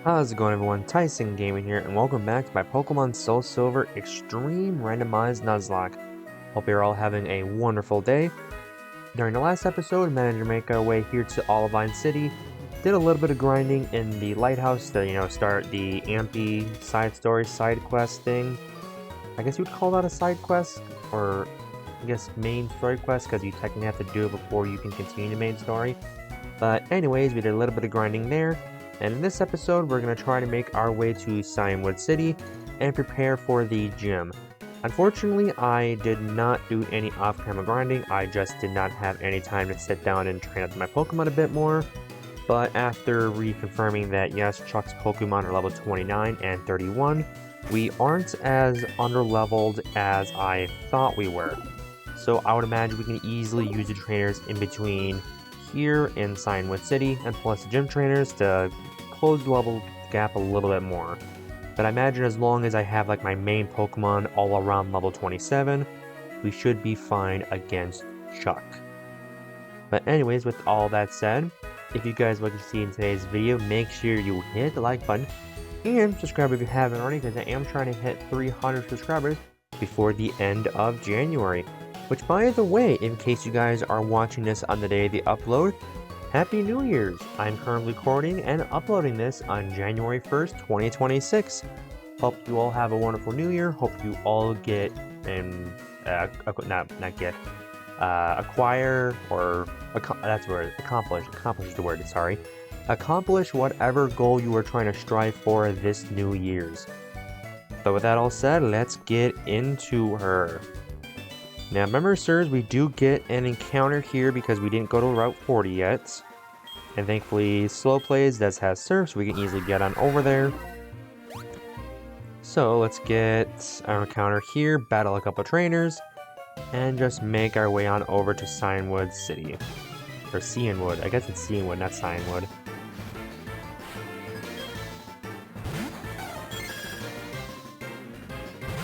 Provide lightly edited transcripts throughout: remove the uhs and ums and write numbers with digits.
How's it going, everyone? Tyson Gaming here, and welcome back to my Pokemon Soul Silver Extreme Randomized Nuzlocke. Hope you're all having a wonderful day. During the last episode, we managed to make our way here to Olivine City. Did a little bit of grinding in the lighthouse to, start the Ampy side story side quest thing. I guess you would call that a side quest, or I guess main story quest, because you technically have to do it before you can continue the main story. But anyways, we did a little bit of grinding there. And in this episode, we're going to try to make our way to Cianwood City and prepare for the gym. Unfortunately, I did not do any off-camera grinding. I just did not have any time to sit down and train up my Pokemon a bit more. But after reconfirming that yes, Chuck's Pokemon are level 29 and 31, we aren't as underleveled as I thought we were. So I would imagine we can easily use the trainers in between here in Cianwood City and plus the gym trainers to close the level gap a little bit more. But I imagine as long as I have like my main Pokemon all around level 27, we should be fine against Chuck. But anyways, with all that said, if you guys like to see in today's video, make sure you hit the like button and subscribe if you haven't already, because I am trying to hit 300 subscribers before the end of January. Which, by the way, in case you guys are watching this on the day of the upload, Happy New Year's! I'm currently recording and uploading this on January 1st, 2026. Hope you all have a wonderful New Year. Hope you all get and acquire or that's the word. Accomplish is the word. Sorry. Accomplish whatever goal you are trying to strive for this New Year's. But with that all said, let's get into her. Now, remember, sirs, we do get an encounter here because we didn't go to Route 40 yet. And thankfully, Slow Plays does have surf, so we can easily get on over there. So, let's get our encounter here, battle a couple trainers, and just make our way on over to Cianwood City. Or Cianwood. I guess it's Cianwood, not Cianwood.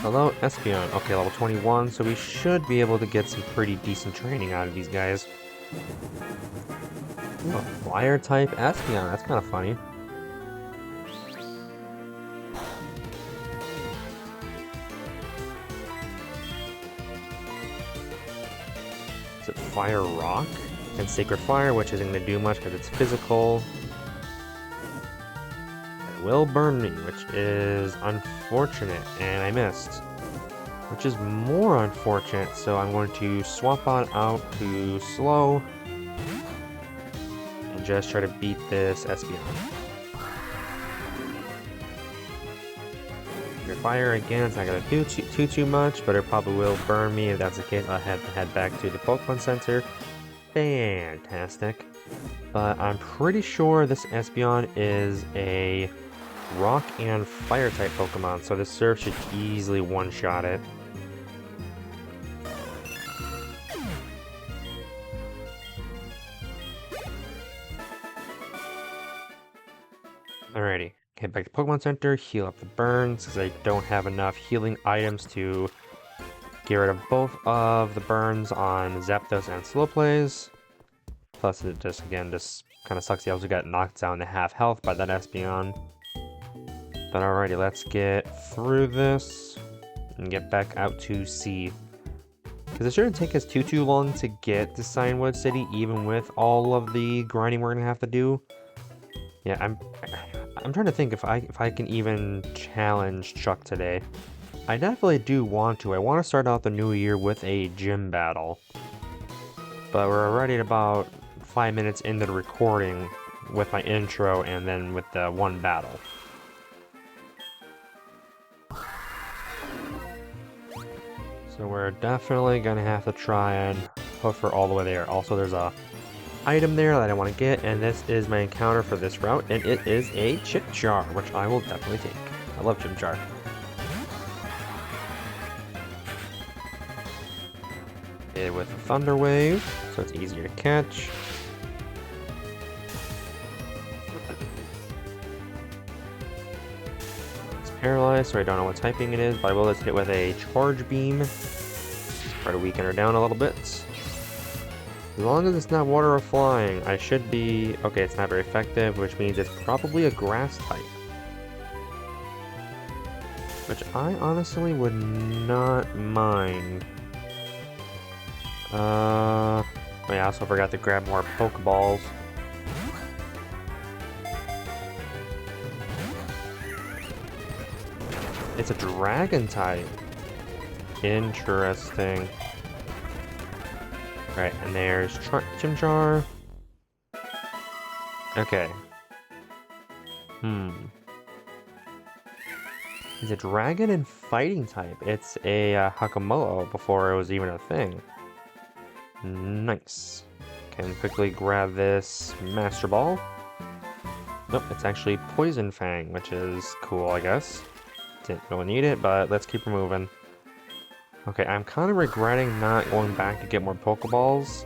Hello, Espeon. Okay, level 21, so we should be able to get some pretty decent training out of these guys. Ooh, a Flyer type Espeon, that's kind of funny. Is it Fire Rock? And Sacred Fire, which isn't going to do much because it's physical. Will burn me, which is unfortunate, and I missed. Which is more unfortunate, so I'm going to swap on out to Slow and just try to beat this Espeon. Your Fire again, it's not going to do too much, but it probably will burn me. If that's the case, I'll have to head back to the Pokemon Center. Fantastic. But I'm pretty sure this Espeon is a Rock and Fire type Pokemon, so this Surf should easily one-shot it. Alrighty, head back to Pokemon Center, heal up the burns, because I don't have enough healing items to get rid of both of the burns on Zapdos and Slow Plays. Plus it just kind of sucks. He also got knocked down to half health by that Espeon. But alrighty, let's get through this and get back out to sea. Because it shouldn't take us too long to get to Cianwood City, even with all of the grinding we're gonna have to do. Yeah, I'm trying to think if I can even challenge Chuck today. I definitely do want to. I want to start out the new year with a gym battle. But we're already at about 5 minutes into the recording with my intro and then with the one battle. So we're definitely gonna have to try and hook her all the way there. Also, there's a item there that I want to get, and this is my encounter for this route, and it is a Chimchar, which I will definitely take. I love Chimchar. Hit with a Thunder Wave, so it's easier to catch. Paralyzed, so I don't know what typing it is, but I will just hit it with a Charge Beam. Try to weaken her down a little bit. As long as it's not water or flying, I should be... Okay, it's not very effective, which means it's probably a grass type. which I honestly would not mind. I also forgot to grab more Pokeballs. It's a dragon type. Interesting. Right, and there's Chimchar. Okay. It's a dragon and fighting type. It's a Hakamo before it was even a thing. Nice. Can quickly grab this Master Ball. Nope, it's actually Poison Fang, which is cool, I guess. Didn't really need it, but let's keep moving. Okay, I'm kind of regretting not going back to get more Pokeballs.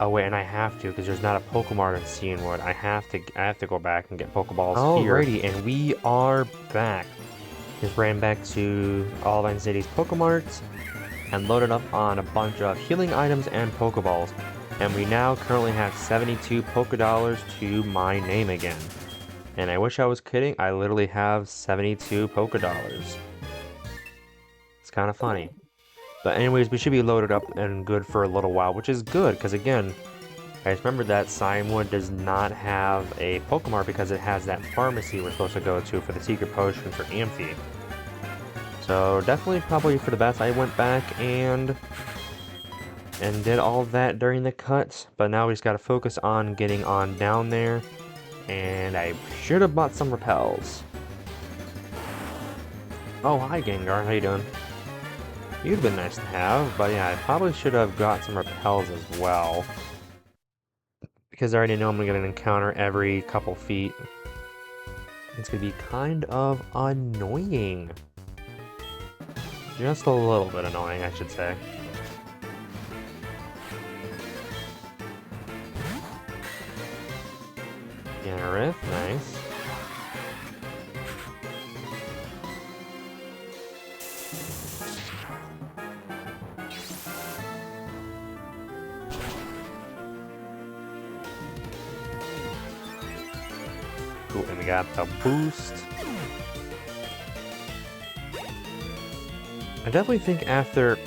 Oh wait, and I have to, because there's not a Pokemart in Cianwood. I have to go back and get Pokeballs here. Alrighty, and we are back. Just ran back to Olivine City's Pokemarts and loaded up on a bunch of healing items and Pokeballs. And we now currently have 72 Pokedollars to my name again. And I wish I was kidding, I literally have 72 Pokedollars. It's kind of funny. But anyways, we should be loaded up and good for a little while, which is good, because again, I just remember that Cianwood does not have a Pokemart because it has that pharmacy we're supposed to go to for the secret potion for Amphi. So definitely probably for the best. I went back and did all of that during the cut, but now we just got to focus on getting on down there, and I should have bought some repels. Oh, hi Gengar, how you doing? You'd been nice to have, but yeah, I probably should have got some repels as well. Because I already know I'm going to get an encounter every couple feet. It's going to be kind of annoying. Just a little bit annoying, I should say. Gareth, nice. Cool, and we got the boost. I definitely think after...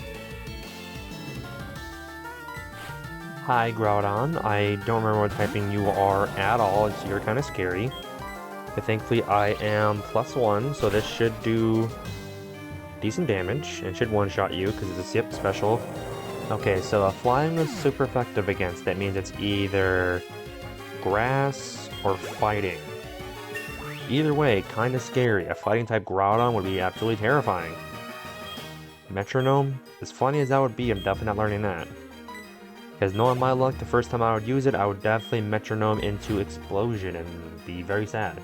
Hi, Groudon. I don't remember what typing you are at all. You're kind of scary. But thankfully, I am +1, so this should do decent damage, and should one-shot you, because it's a Zip special. Okay, so flying is super effective against. That means it's either grass or fighting. Either way, kind of scary. A fighting-type Groudon would be absolutely terrifying. Metronome? As funny as that would be, I'm definitely not learning that. Because knowing my luck, the first time I would use it, I would definitely Metronome into Explosion and be very sad.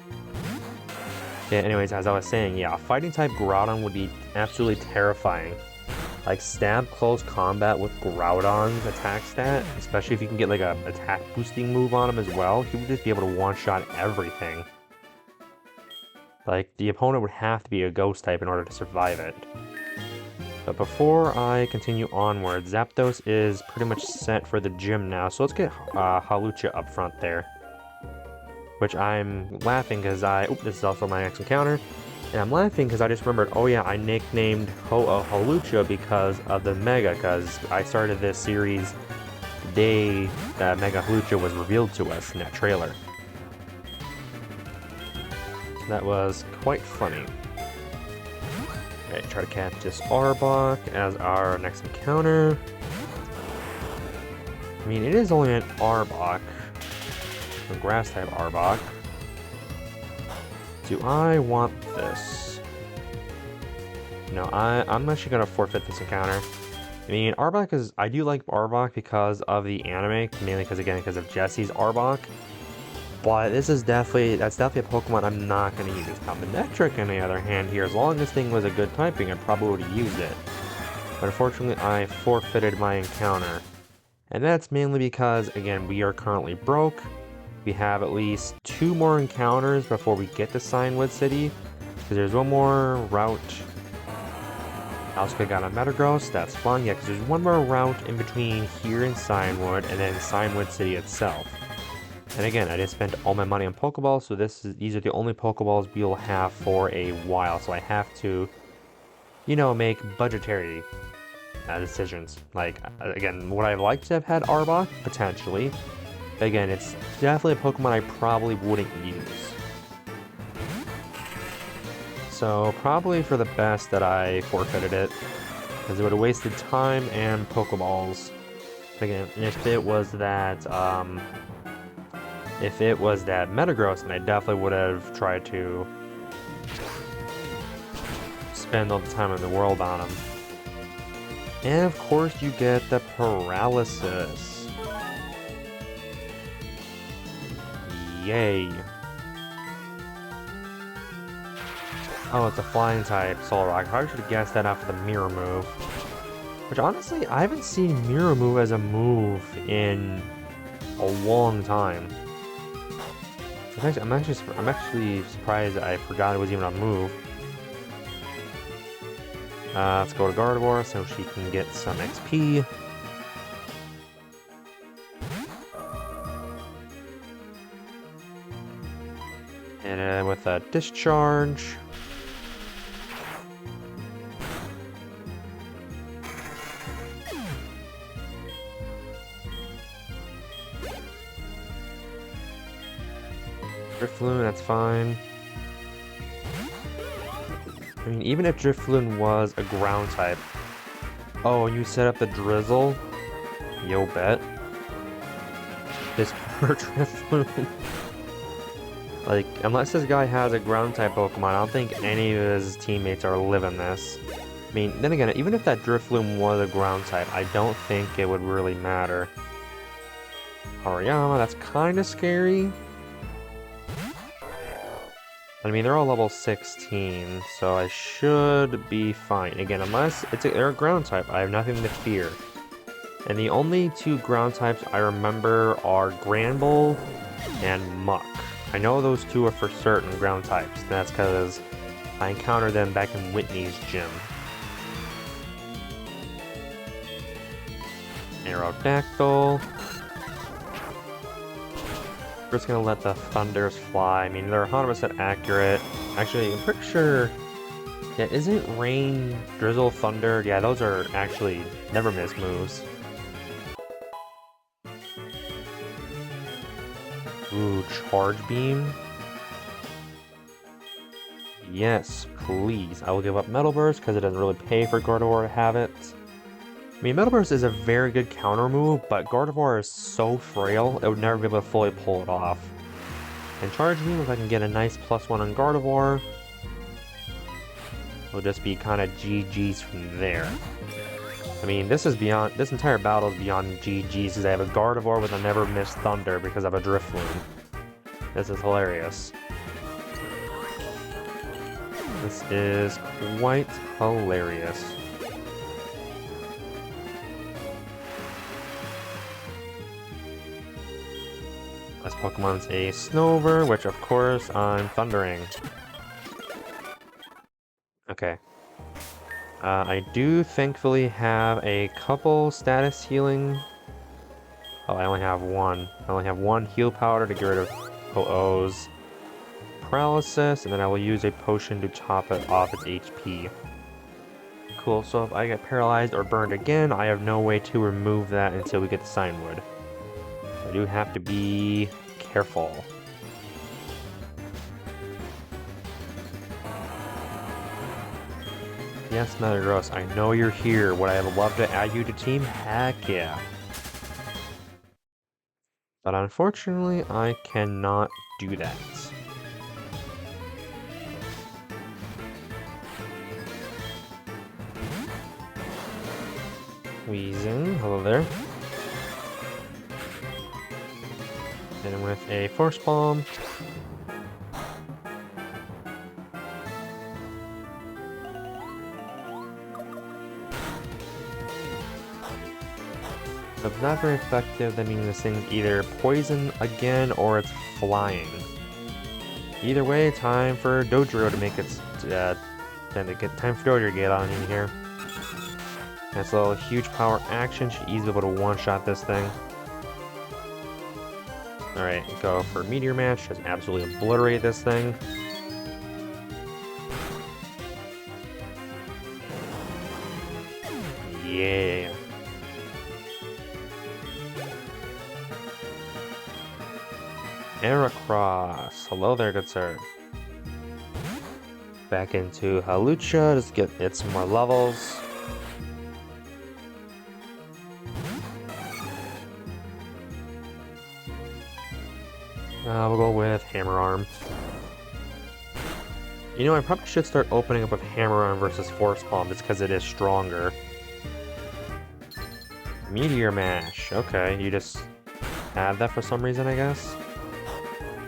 Yeah, anyways, as I was saying, yeah, a fighting-type Groudon would be absolutely terrifying. Like, stab close combat with Groudon's attack stat, especially if you can get like a attack boosting move on him as well, he would just be able to one-shot everything. Like, the opponent would have to be a ghost type in order to survive it. But before I continue onward, Zapdos is pretty much set for the gym now, so let's get Hawlucha up front there. Which I'm laughing because this is also my next encounter, and I'm laughing because I just remembered, oh yeah, I nicknamed Hawlucha because of the Mega, because I started this series the day that Mega Hawlucha was revealed to us in that trailer. That was quite funny. Alright, try to catch this Arbok as our next encounter. I mean, it is only an Arbok. A grass-type Arbok. Do I want this? No, I'm actually going to forfeit this encounter. I mean, Arbok is... I do like Arbok because of the anime, mainly because of Jesse's Arbok. But this is definitely a Pokemon I'm not going to use. Now, Manectric, on the other hand, here, as long as this thing was a good typing, I probably would have used it. But unfortunately, I forfeited my encounter. And that's mainly because, again, we are currently broke. We have at least 2 more encounters before we get to Cianwood City. Because there's one more route. I also got a Metagross, that's fun. Yeah, because there's one more route in between here in Cianwood and then Cianwood City itself. And again, I just spent all my money on Pokeballs, so these are the only Pokeballs we'll have for a while. So I have to, make budgetary decisions. Like, again, would I like to have had Arbok? Potentially. But again, it's definitely a Pokemon I probably wouldn't use. So probably for the best that I forfeited it, because it would have wasted time and Pokeballs. Again, if it was that Metagross, then I definitely would have tried to spend all the time in the world on him. And of course you get the Paralysis. Yay. Oh, it's a flying type, Solrock. I probably should have guessed that after the Mirror move. Which honestly, I haven't seen Mirror move as a move in a long time. I'm actually surprised that I forgot it was even a move. Let's go to Gardevoir so she can get some XP. And with a Discharge. Drifloon, that's fine. I mean, even if Drifloon was a ground type. Oh, you set up the Drizzle? Yo, bet. This poor Drifloon. Like, unless this guy has a ground type Pokemon, I don't think any of his teammates are living this. I mean, then again, even if that Drifloon was a ground type, I don't think it would really matter. Hariyama, that's kind of scary. I mean, they're all level 16, so I should be fine. Again, unless they're a ground type, I have nothing to fear. And the only two ground types I remember are Granbull and Muck. I know those two are for certain ground types. And that's because I encountered them back in Whitney's gym. Aerodactyl. We're just gonna let the Thunders fly. I mean, they're 100% accurate. Actually, I'm pretty sure... Yeah, isn't Rain, Drizzle, Thunder? Yeah, those are actually never miss moves. Ooh, Charge Beam. Yes, please. I will give up Metal Burst because it doesn't really pay for Gardevoir to have it. I mean, Metal Burst is a very good counter move, but Gardevoir is so frail, it would never be able to fully pull it off. And Charge Beam, if I can get a nice +1 on Gardevoir, will just be kind of GG's from there. I mean, this entire battle is beyond GG's because I have a Gardevoir with a never miss Thunder because of a Drifloon. This is hilarious. This is quite hilarious. This Pokemon's a Snover, which of course I'm Thundering. Okay. I do thankfully have a couple status healing. Oh, I only have one. I only have one heal powder to get rid of OO's paralysis, and then I will use a potion to top it off its HP. Cool, so if I get paralyzed or burned again, I have no way to remove that until we get the Signwood. I do have to be careful. Yes, Metagross, I know you're here. Would I have loved to add you to team? Heck yeah. But unfortunately, I cannot do that. Weezing, hello there. And with a Force Bomb. So if not very effective, that means this thing's either poison again or it's flying. Either way, time for Dodrio to make its time for Dodrio to get on in here. That's a little huge power action, should easily be able to one-shot this thing. Alright, go for Meteor Mash. Just absolutely obliterate this thing. Yeah. Heracross. Hello there, good sir. Back into Hawlucha. Just get it some more levels. We'll go with Hammer Arm. You know, I probably should start opening up with Hammer Arm versus Force Palm just because it is stronger. Meteor Mash. Okay, you just add that for some reason, I guess.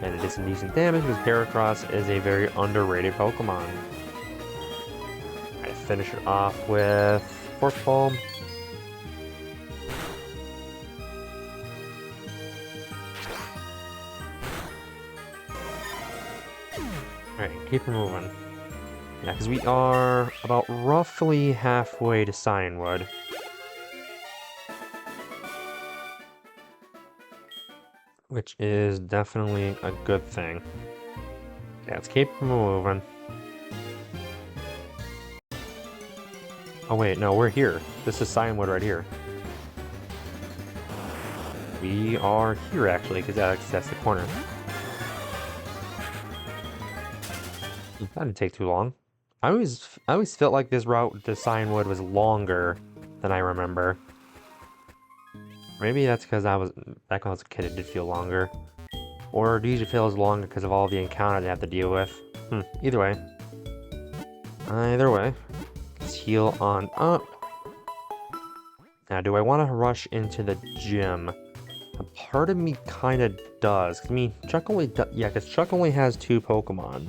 And it is some decent damage because Heracross is a very underrated Pokemon. I finish it off with Force Palm. Alright, keep moving. Yeah, because we are about roughly halfway to Cianwood. Which is definitely a good thing. Okay, let's keep moving. Oh wait, no, we're here. This is Cianwood right here. We are here actually, because that's the corner. That didn't take too long. I always felt like this route to Cianwood was longer than I remember. Maybe that's because back when I was a kid, it did feel longer. Or do you usually feel as longer because of all the encounters I have to deal with? Either way. Let's heal on up. Now, do I want to rush into the gym? A part of me kind of does. I mean, Chuck only because Chuck only has 2 Pokemon.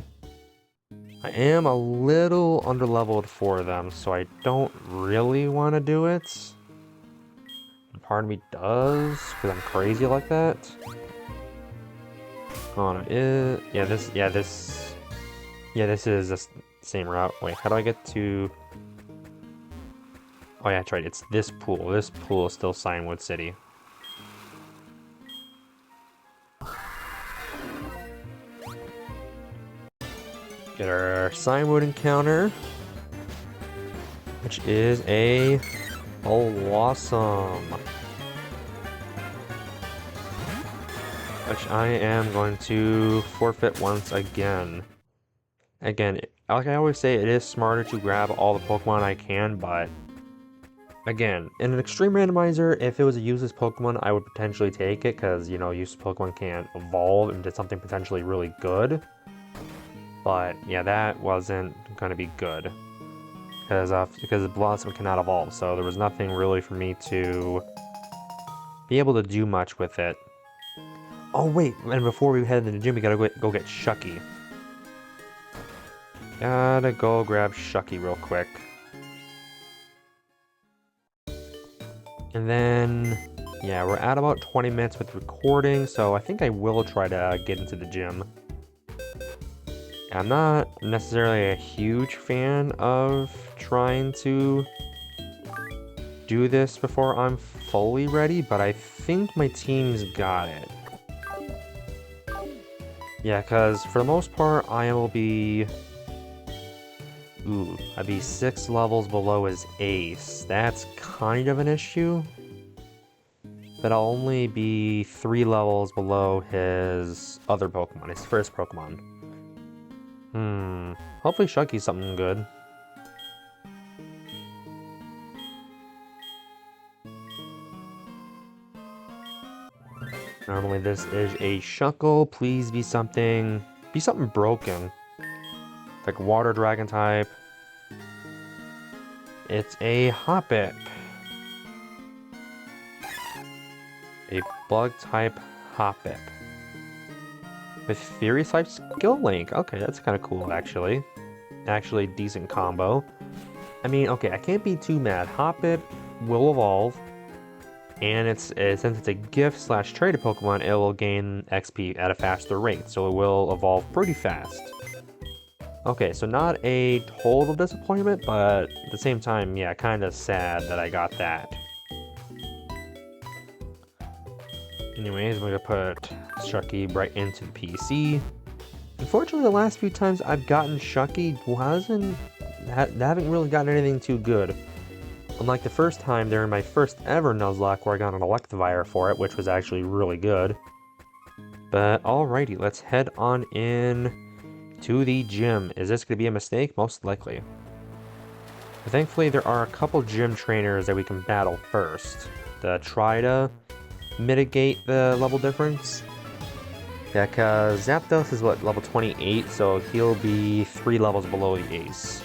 I am a little underleveled for them, so I don't really want to do it. Part of me does, because I'm crazy like that. Oh no, this is the same route. Wait, how do I get to... Oh yeah, that's right, it's this pool. This pool is still Cianwood City. Get our Cianwood encounter, which is a Blossom, which I am going to forfeit once again. Again, like I always say, it is smarter to grab all the Pokemon I can, but again, in an extreme randomizer, if it was a useless Pokemon, I would potentially take it, because, you know, useless Pokemon can't evolve into something potentially really good. But yeah, that wasn't going to be good. Because Blossom cannot evolve, so there was nothing really for me to be able to do much with it. Oh wait, and before we head to the gym, we gotta go get Shucky. Gotta go grab Shucky real quick. And then, yeah, we're at about 20 minutes with recording, so I think I will try to get into the gym. I'm not necessarily a huge fan of trying to do this before I'm fully ready, but I think my team's got it. Yeah, because for the most part, I will be... I'd be 6 levels below his ace. That's kind of an issue. But I'll only be 3 levels below his other Pokemon, his first Pokemon. Hopefully Shucky's something good. Normally this is a Shuckle. Please be something broken. Like Water Dragon type. It's a Hoppip. A Bug type Hoppip. With Fury type Skill Link. Okay, that's kind of cool actually. Actually decent combo. I mean, okay, I can't be too mad. Hoppip will evolve. And since it's a gift/traded Pokemon, it will gain XP at a faster rate, so it will evolve pretty fast. Okay, so not a total disappointment, but at the same time, yeah, kind of sad that I got that. Anyways, I'm gonna put Shucky right into the PC. Unfortunately, the last few times I've gotten Shucky haven't really gotten anything too good. Unlike the first time during my first ever Nuzlocke where I got an Electivire for it, which was actually really good. But alrighty, let's head on in to the gym. Is this going to be a mistake? Most likely. But thankfully, there are a couple gym trainers that we can battle first to try to mitigate the level difference. Yeah, because Zapdos is what, level 28, so he'll be 3 levels below the Ace.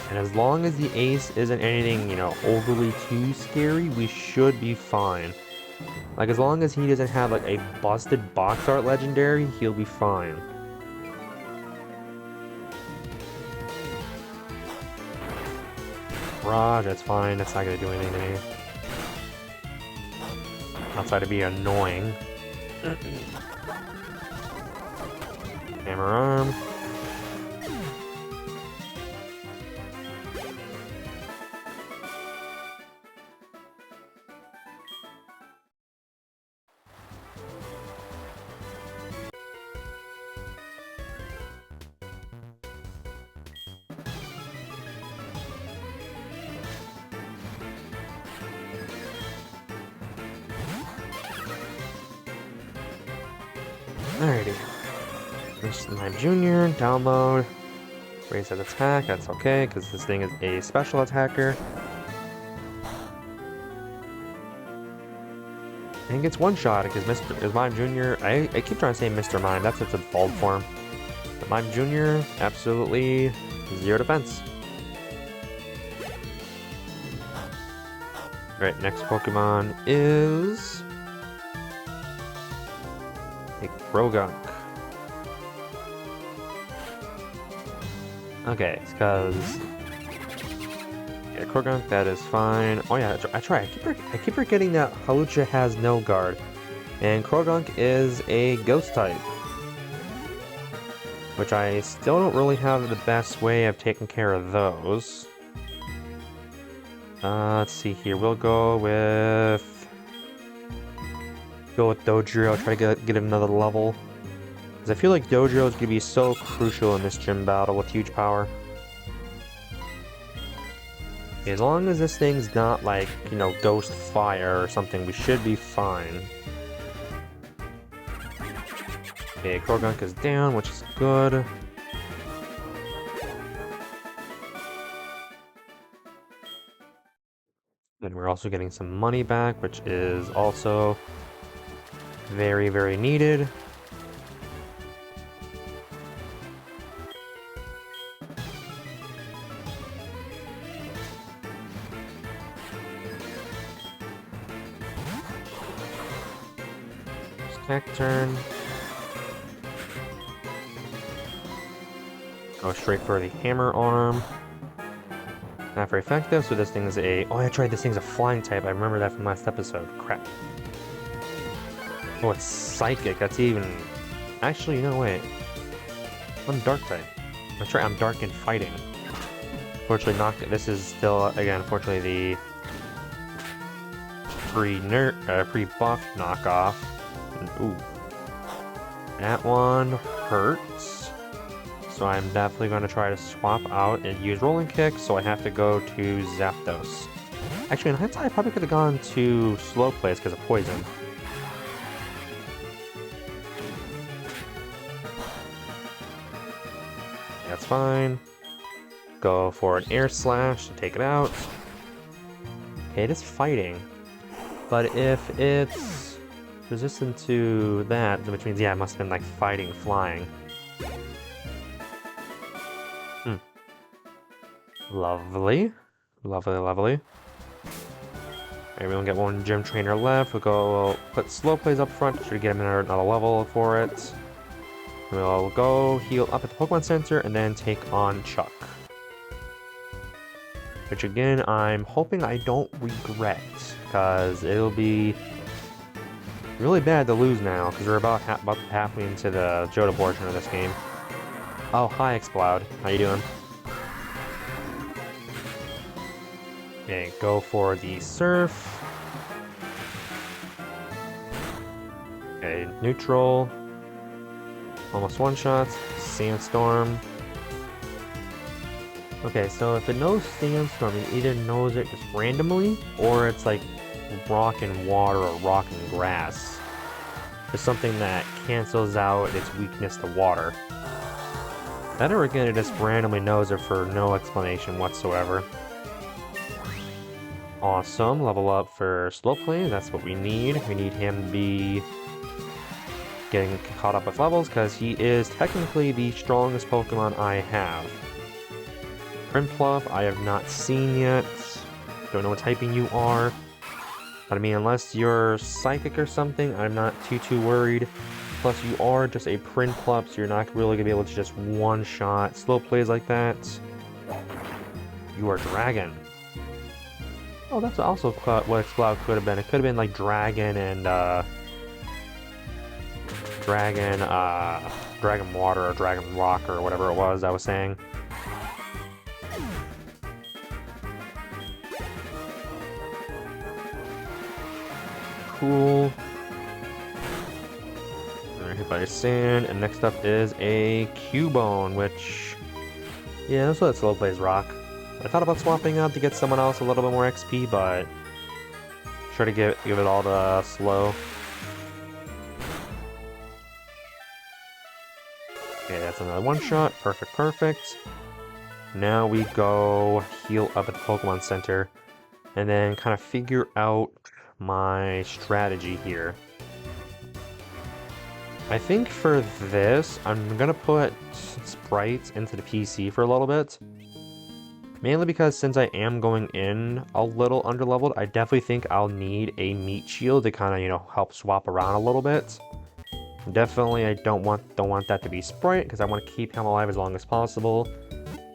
And as long as the Ace isn't anything, you know, overly too scary, we should be fine. Like, as long as he doesn't have, like, a busted box art legendary, he'll be fine. Raj, that's fine, that's not gonna do anything to me. Outside of being annoying. Hammer arm. Alrighty. This is my junior, download, raise that attack, that's okay, because this thing is a special attacker. And it gets one-shot, because Mime Jr., I keep trying to say Mr. Mime, that's its bald form. But Mime Jr., absolutely 0 defense. Alright, next Pokemon is a Croagunk. Okay, it's because yeah, Croagunk, that is fine. Oh yeah, I keep forgetting that Hawlucha has no guard, and Croagunk is a Ghost type, which I still don't really have the best way of taking care of those. Let's see here. We'll go with Dodrio. Try to get another level. Because I feel like Dodrio is going to be so crucial in this gym battle with huge power. As long as this thing's not like, you know, Ghost Fire or something, we should be fine. Okay, Croagunk is down, which is good. Then we're also getting some money back, which is also very, very needed. Attack turn. Go straight for the hammer arm. Not very effective, so this thing is a... Oh, I tried this thing's a flying type. I remember that from last episode. Crap. Oh, it's psychic. That's even... Actually, no, wait. I'm dark type. That's right, I'm dark in fighting. Unfortunately, this is still, again, unfortunately, the pre-buff knockoff. Ooh. That one hurts. So I'm definitely going to try to swap out and use Rolling Kick, so I have to go to Zapdos. Actually, in hindsight, I probably could have gone to Slow Plays because of Poison. That's fine. Go for an Air Slash to take it out. Okay, it is fighting. But if it's resistant to that, which means, yeah, it must have been like fighting flying. Lovely. Lovely, lovely. Alright, we only get one gym trainer left. We'll put Slow Plays up front to get him another level for it. We'll go heal up at the Pokemon Center and then take on Chuck. Which again, I'm hoping I don't regret, because it'll be really bad to lose now, because we're about halfway into the Johto portion of this game. Oh, hi Explode. How you doing? Okay, go for the Surf. Okay, neutral. Almost one-shots. Sandstorm. Okay, so if it knows Sandstorm, it either knows it just randomly, or it's like rock and water or rock and grass. There's something that cancels out its weakness to water. That or again, it just randomly knows it for no explanation whatsoever. Awesome, level up for Slowplay, that's what we need. We need him to be getting caught up with levels, because he is technically the strongest Pokemon I have. Prinpluff, I have not seen yet. Don't know what typing you are. But I mean, unless you're Psychic or something, I'm not too worried. Plus, you are just a Prinpluff, so you're not really going to be able to just one-shot slow plays like that. You are Dragon. Oh, that's also what Exploud could have been. It could have been like Dragon and, Dragon Water or Dragon Rock or whatever it was I was saying. Cool. Hit by Sand, and next up is a Cubone, which, yeah, that's what slow plays rock. I thought about swapping out to get someone else a little bit more XP, but try to give it all to slow. Okay, that's another one shot. Perfect. Now we go heal up at the Pokemon Center, and then kind of figure out my strategy here. I think for this, I'm gonna put sprites into the PC for a little bit. Mainly because since I am going in a little underleveled, I definitely think I'll need a meat shield to kind of, you know, help swap around a little bit. Definitely, I don't want that to be Sprite, because I want to keep him alive as long as possible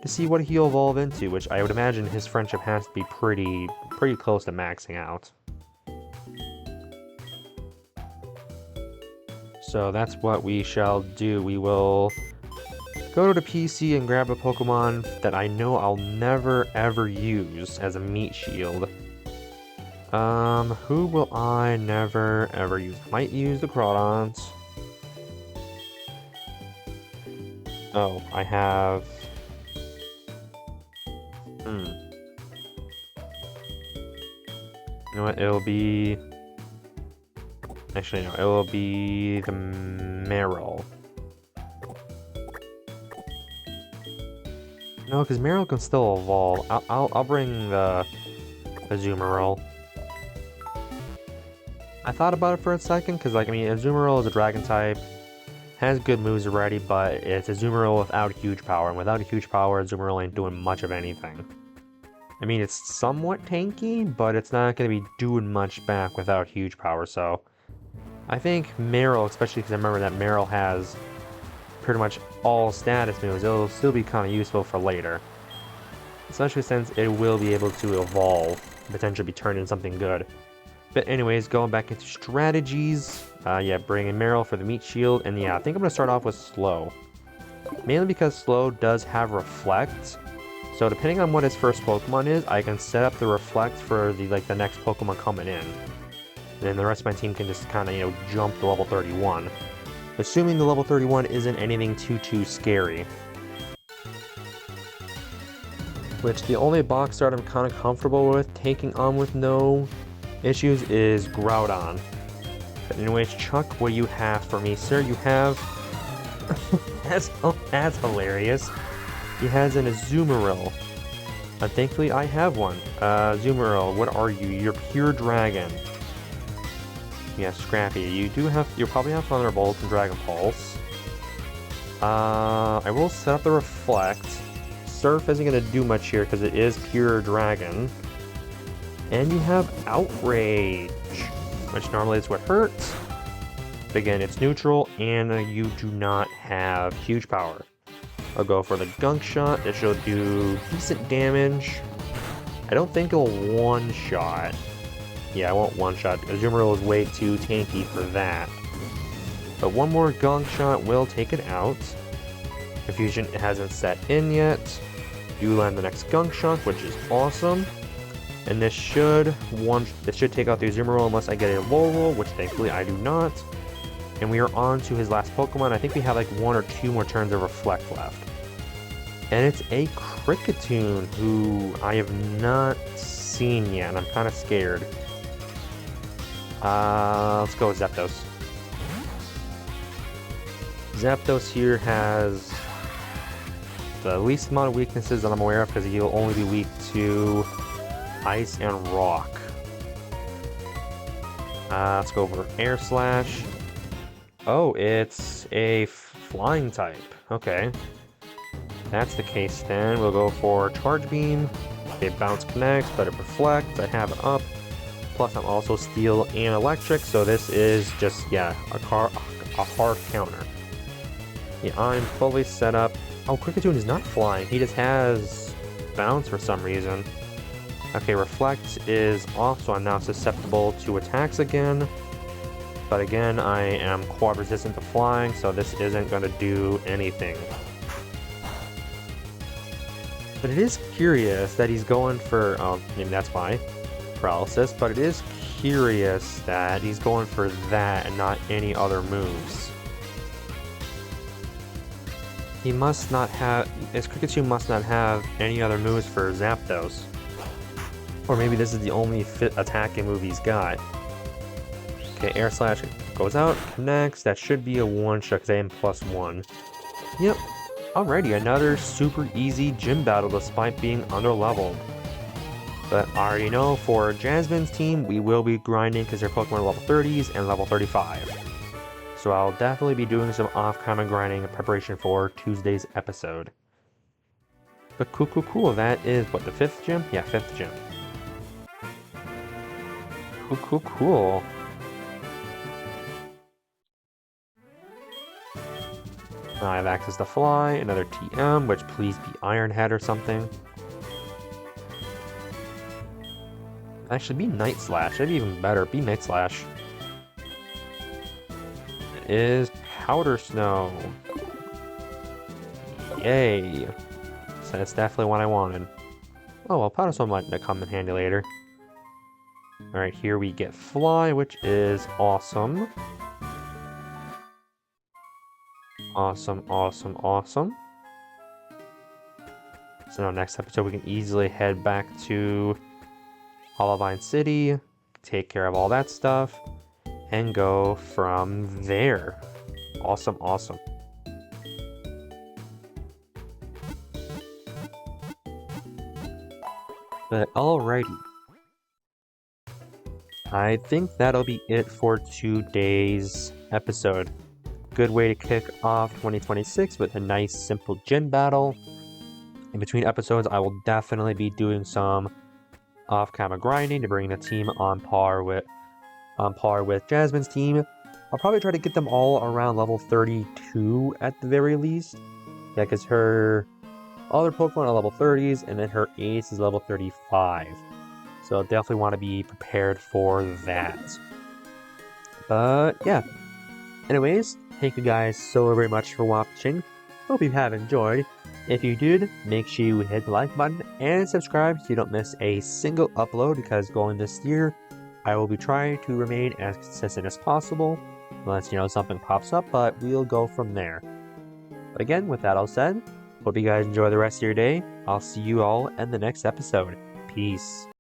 to see what he'll evolve into, which I would imagine his friendship has to be pretty close to maxing out. So that's what we shall do. We will go to the PC and grab a Pokemon that I know I'll never ever use as a meat shield. Who will I never ever use? I might use the Crawdons. Oh, I have... You know what, it'll be... Actually, no, it will be the Marill. No, because Marill can still evolve. I'll bring the Azumarill. I thought about it for a second, because, like, I mean, Azumarill is a Dragon type, has good moves already, but it's Azumarill without huge power, and without a huge power, Azumarill ain't doing much of anything. I mean, it's somewhat tanky, but it's not going to be doing much back without huge power, so... I think Marill, especially because I remember that Marill has pretty much all status moves, it'll still be kind of useful for later. Especially since it will be able to evolve, potentially be turned into something good. But anyways, going back into strategies, yeah, bring in Marill for the meat shield, and yeah, I think I'm going to start off with Slow. Mainly because Slow does have Reflect, so depending on what his first Pokemon is, I can set up the Reflect for the next Pokemon coming in. And then the rest of my team can just kind of, you know, jump to level 31. Assuming the level 31 isn't anything too scary. Which, the only box start I'm kind of comfortable with taking on with no issues is Groudon. But anyways, Chuck, what do you have for me, sir? You have... that's hilarious. He has an Azumarill. Thankfully, I have one. Azumarill, what are you? You're pure Dragon. Yeah, Scrappy. You probably have Thunderbolt and Dragon Pulse. I will set up the Reflect. Surf isn't going to do much here because it is pure Dragon. And you have Outrage, which normally is what hurts. But again, it's neutral, and you do not have huge power. I'll go for the Gunk Shot. It should do decent damage. I don't think it'll one-shot. Yeah, I won't one-shot. Azumarill is way too tanky for that. But one more Gunk Shot will take it out. Confusion hasn't set in yet. You land the next Gunk Shot, which is awesome. And this should take out the Azumarill unless I get a Low Roll, which thankfully I do not. And we are on to his last Pokemon. I think we have like 1 or 2 more turns of Reflect left. And it's a Kricketune, who I have not seen yet, and I'm kind of scared. Let's go with Zapdos. Zapdos here has the least amount of weaknesses that I'm aware of, because he'll only be weak to Ice and Rock. Let's go over Air Slash. Oh, it's a Flying type. Okay. That's the case then. We'll go for Charge Beam. It Bounce connects, but it reflects. I have it up. Plus, I'm also Steel and Electric, so this is just, yeah, a hard counter. Yeah, I'm fully set up. Oh, Kricketune is not flying. He just has Bounce for some reason. Okay, Reflect is off, so I'm now susceptible to attacks again. But again, I am quad resistant to flying, so this isn't going to do anything. But it is curious that he's going for, oh, maybe that's why, Paralysis, but it is curious that he's going for that and not any other moves. He must not have, his Kricketune must not have any other moves for Zapdos. Or maybe this is the only fit attacking move he's got. Okay, Air Slash goes out, connects, that should be a one-shot because I am +1. Yep. Alrighty, another super easy gym battle despite being underleveled. But I already know for Jasmine's team, we will be grinding because their Pokemon are level 30s and level 35. So I'll definitely be doing some off-camera grinding in preparation for Tuesday's episode. But cool. That is, what, the 5th gym? Yeah, 5th gym. Cool. I have access to Fly, another TM, which please be Iron Head or something. Actually, be Night Slash. That'd be even better. Be Night Slash. It is Powder Snow. Yay. So that's definitely what I wanted. Oh, well, Powder Snow might come in handy later. Alright, here we get Fly, which is awesome. Awesome. So now next episode we can easily head back to Hollowvine City, take care of all that stuff, and go from there. Awesome. But alrighty. I think that'll be it for today's episode. Good way to kick off 2026 with a nice simple gym battle. In between episodes, I will definitely be doing some off-camera grinding to bring the team on par with Jasmine's team. I'll probably try to get them all around level 32 at the very least. Yeah, because her other Pokemon are level 30s, and then her ace is level 35. So I'll definitely want to be prepared for that. But yeah. Anyways, thank you guys so very much for watching. Hope you have enjoyed. If you did, make sure you hit the like button and subscribe so you don't miss a single upload, because going this year, I will be trying to remain as consistent as possible, unless, something pops up, but we'll go from there. But again, with that all said, hope you guys enjoy the rest of your day. I'll see you all in the next episode. Peace.